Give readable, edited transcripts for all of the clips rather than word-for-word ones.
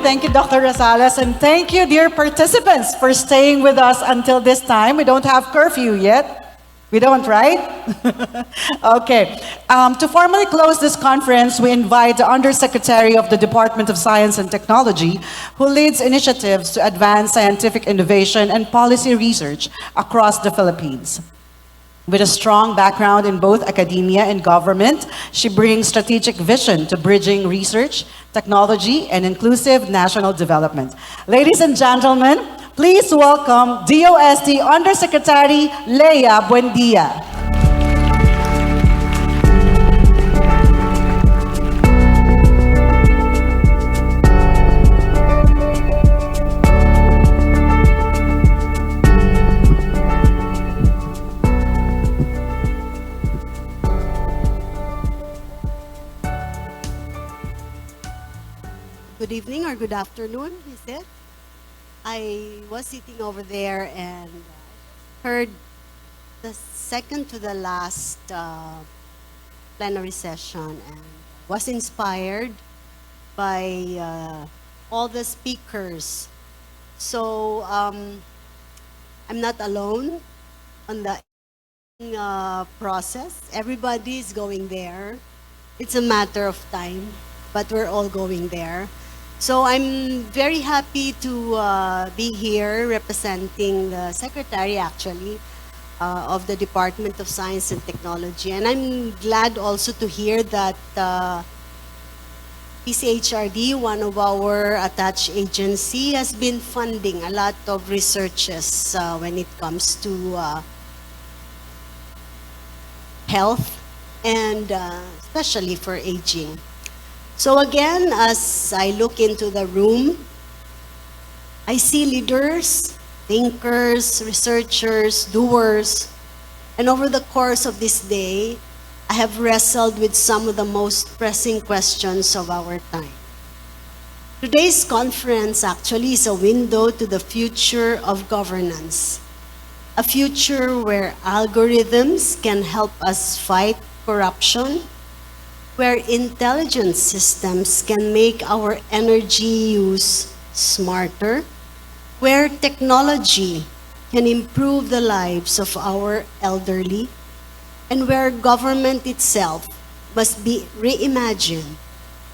Thank you, Dr. Rosales. And thank you, dear participants, for staying with us until this time. We don't have curfew yet. We don't, right? Okay. To formally close this conference, we invite the Undersecretary of the Department of Science and Technology, who leads initiatives to advance scientific innovation and policy research across the Philippines. With a strong background in both academia and government, she brings strategic vision to bridging research, technology, and inclusive national development. Ladies and gentlemen, please welcome DOST Undersecretary Leia Buendia. Good evening or good afternoon, is it? I was sitting over there and heard the second to the last plenary session and was inspired by all the speakers. So I'm not alone on the process. Everybody is going there. It's a matter of time, but we're all going there. So I'm very happy to be here representing the Secretary, actually, of the Department of Science and Technology. And I'm glad also to hear that PCHRD, one of our attached agency, has been funding a lot of researches when it comes to health and especially for aging. So again, as I look into the room, I see leaders, thinkers, researchers, doers, and over the course of this day, I have wrestled with some of the most pressing questions of our time. Today's conference actually is a window to the future of governance, a future where algorithms can help us fight corruption, where intelligence systems can make our energy use smarter, where technology can improve the lives of our elderly, and where government itself must be reimagined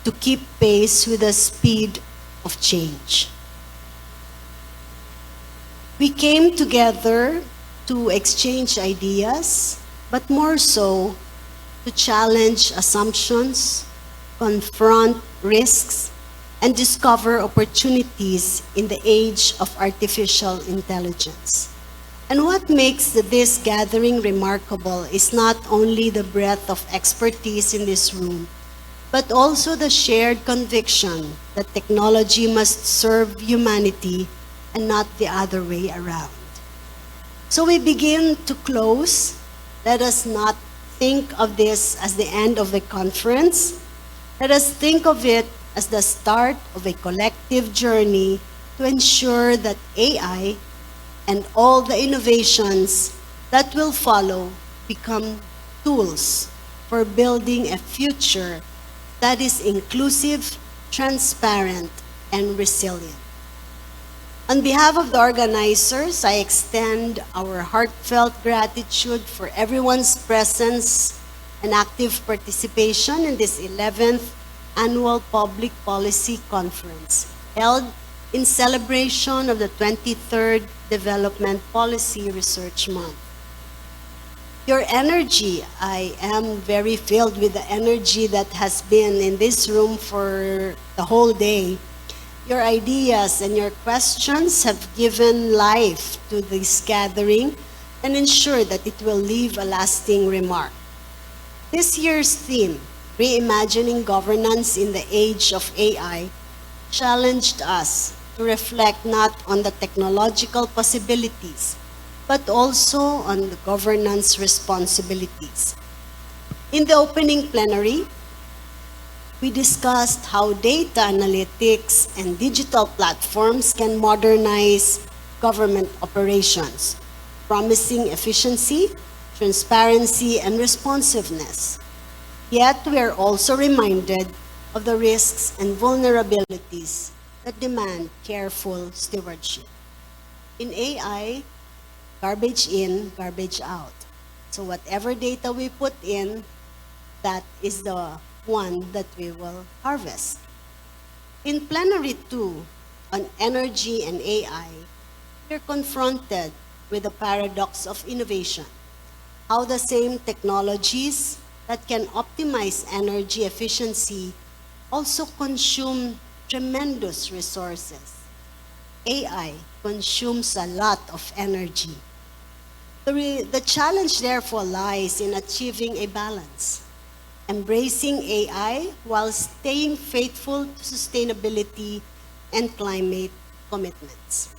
to keep pace with the speed of change. We came together to exchange ideas, but more so, to challenge assumptions, confront risks, and discover opportunities in the age of artificial intelligence. And what makes this gathering remarkable is not only the breadth of expertise in this room, but also the shared conviction that technology must serve humanity and not the other way around. So we begin to close. Let us not think of this as the end of a conference. Let us think of it as the start of a collective journey to ensure that AI and all the innovations that will follow become tools for building a future that is inclusive, transparent, and resilient. On behalf of the organizers, I extend our heartfelt gratitude for everyone's presence and active participation in this 11th Annual Public Policy Conference, held in celebration of the 23rd Development Policy Research Month. Your energy, I am very filled with the energy that has been in this room for the whole day. Your ideas and your questions have given life to this gathering and ensure that it will leave a lasting remark. This year's theme, Reimagining Governance in the Age of AI, challenged us to reflect not on the technological possibilities, but also on the governance responsibilities. In the opening plenary, we discussed how data analytics and digital platforms can modernize government operations, promising efficiency, transparency, and responsiveness. Yet we are also reminded of the risks and vulnerabilities that demand careful stewardship. In AI, garbage in, garbage out. So whatever data we put in, that is the one that we will harvest. In Plenary 2, on energy and AI, we're confronted with the paradox of innovation. How the same technologies that can optimize energy efficiency also consume tremendous resources. AI consumes a lot of energy. The challenge therefore lies in achieving a balance, embracing AI while staying faithful to sustainability and climate commitments.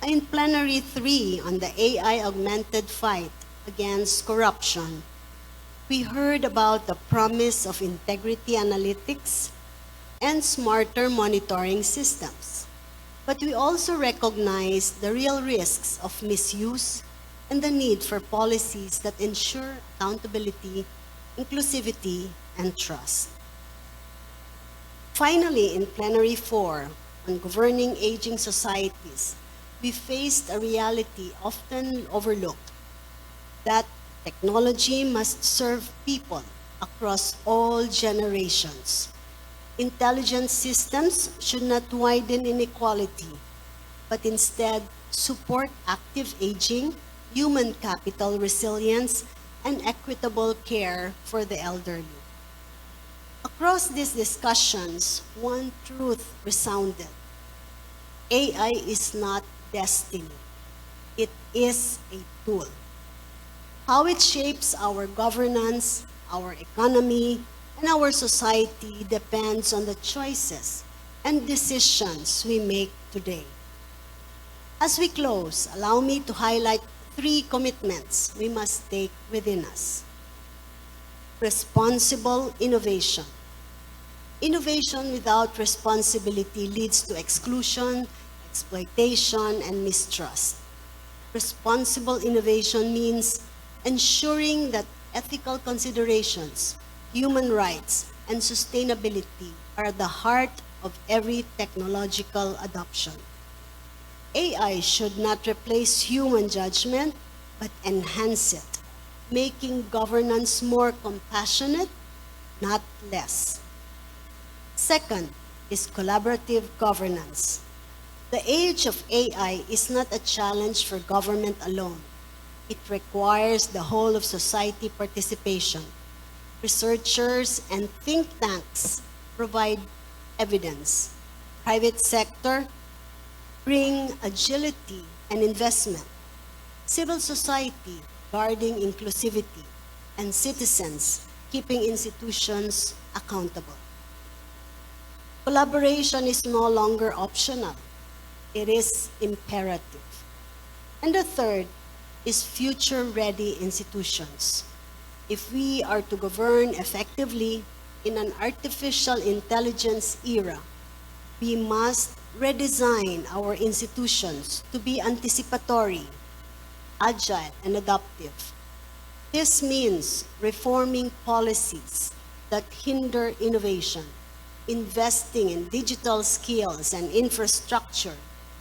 In Plenary 3 on the AI-augmented fight against corruption, we heard about the promise of integrity analytics and smarter monitoring systems. But we also recognize the real risks of misuse and the need for policies that ensure accountability, inclusivity, and trust. Finally, in Plenary 4 on governing aging societies, we faced a reality often overlooked, that technology must serve people across all generations. Intelligent systems should not widen inequality, but instead support active aging, human capital resilience, and equitable care for the elderly. Across these discussions, one truth resounded. AI is not destiny. It is a tool. How it shapes our governance, our economy, and our society depends on the choices and decisions we make today. As we close, allow me to highlight 3 commitments we must take within us. Responsible innovation. Innovation without responsibility leads to exclusion, exploitation, and mistrust. Responsible innovation means ensuring that ethical considerations, human rights, and sustainability are at the heart of every technological adoption. AI should not replace human judgment, but enhance it, making governance more compassionate, not less. Second is collaborative governance. The age of AI is not a challenge for government alone. It requires the whole of society participation. Researchers and think tanks provide evidence. Private sector bring agility and investment. Civil society guarding inclusivity, and citizens keeping institutions accountable. Collaboration is no longer optional. It is imperative. And the third is future-ready institutions. If we are to govern effectively in an artificial intelligence era, we must redesign our institutions to be anticipatory, agile, and adaptive. This means reforming policies that hinder innovation, investing in digital skills and infrastructure,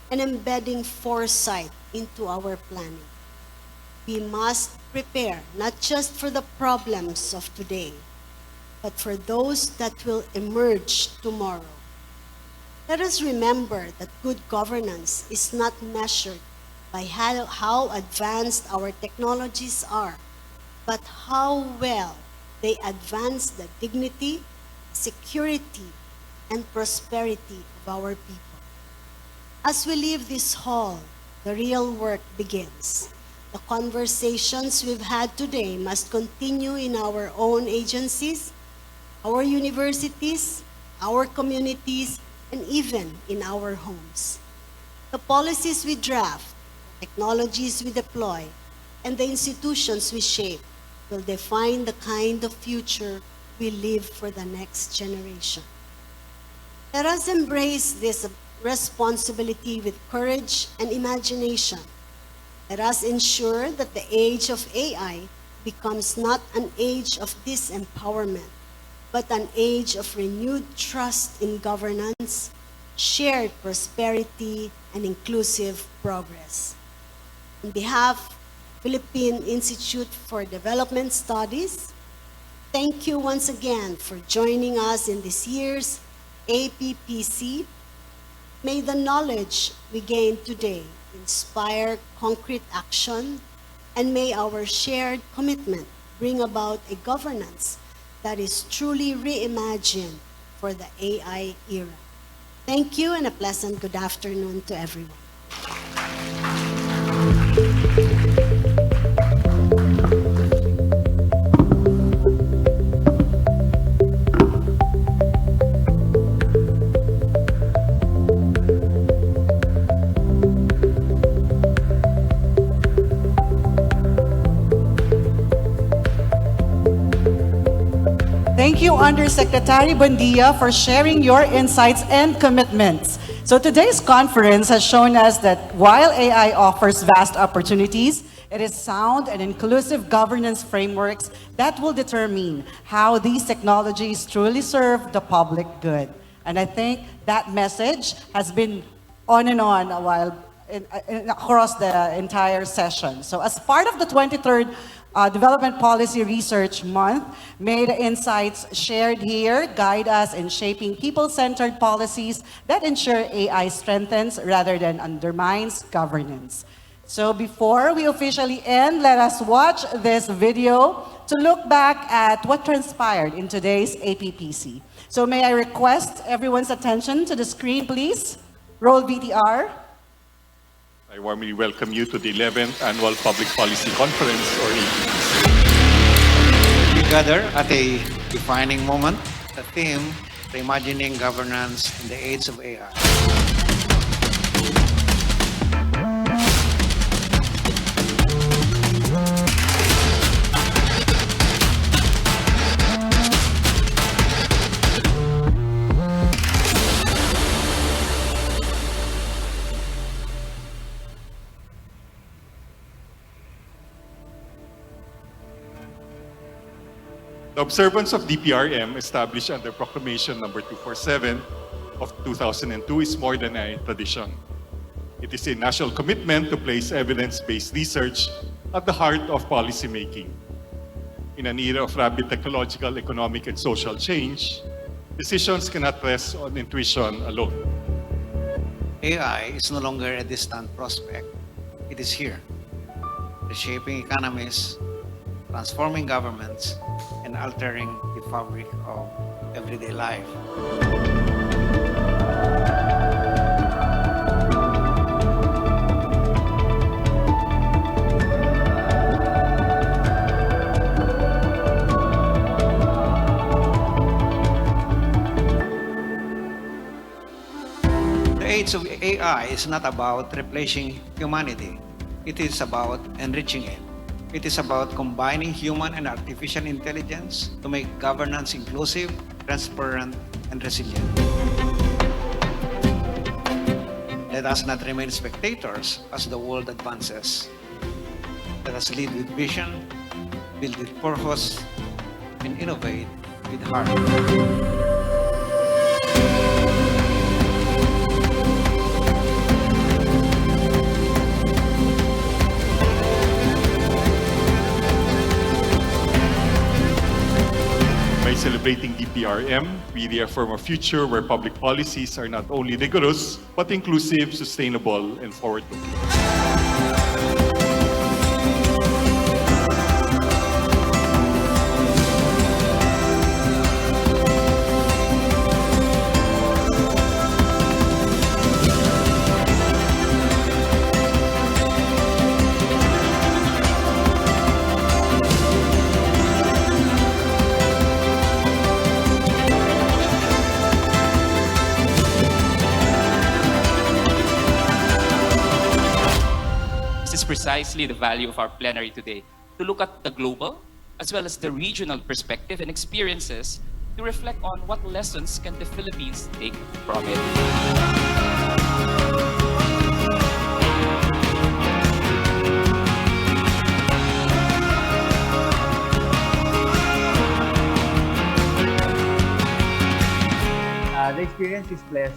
and embedding foresight into our planning. We must prepare not just for the problems of today, but for those that will emerge tomorrow. Let us remember that good governance is not measured by how advanced our technologies are, but how well they advance the dignity, security, and prosperity of our people. As we leave this hall, the real work begins. The conversations we've had today must continue in our own agencies, our universities, our communities, and even in our homes. The policies we draft, technologies we deploy, and the institutions we shape will define the kind of future we leave for the next generation. Let us embrace this responsibility with courage and imagination. Let us ensure that the age of AI becomes not an age of disempowerment, but an age of renewed trust in governance, shared prosperity, and inclusive progress. On behalf of Philippine Institute for Development Studies, thank you once again for joining us in this year's APPC. May the knowledge we gain today inspire concrete action, and may our shared commitment bring about a governance that is truly reimagined for the AI era. Thank you, and a pleasant good afternoon to everyone. Thank you, Undersecretary Buendia, for sharing your insights and commitments. So today's conference has shown us that while AI offers vast opportunities, it is sound and inclusive governance frameworks that will determine how these technologies truly serve the public good. And I think that message has been on and on a while across the entire session. So as part of the 23rd Development Policy Research Month, may the insights shared here guide us in shaping people-centered policies that ensure AI strengthens rather than undermines governance. So before we officially end, let us watch this video to look back at what transpired in today's APPC. So may I request everyone's attention to the screen, please? Roll VTR. I warmly welcome you to the 11th Annual Public Policy Conference, or APPC. We gather at a defining moment, the theme, reimagining governance in the age of AI. The observance of DPRM, established under Proclamation number 247 of 2002, is more than a tradition. It is a national commitment to place evidence-based research at the heart of policymaking. In an era of rapid technological, economic, and social change, decisions cannot rest on intuition alone. AI is no longer a distant prospect. It is here, reshaping economies, transforming governments, and altering the fabric of everyday life. The age of AI is not about replacing humanity. It is about enriching it. It is about combining human and artificial intelligence to make governance inclusive, transparent, and resilient. Let us not remain spectators as the world advances. Let us lead with vision, build with purpose, and innovate with heart. By celebrating DPRM, we reaffirm a future where public policies are not only rigorous, but inclusive, sustainable, and forward-looking. This is precisely the value of our plenary today, to look at the global as well as the regional perspective and experiences to reflect on what lessons can the Philippines take from it. The experience is blessed.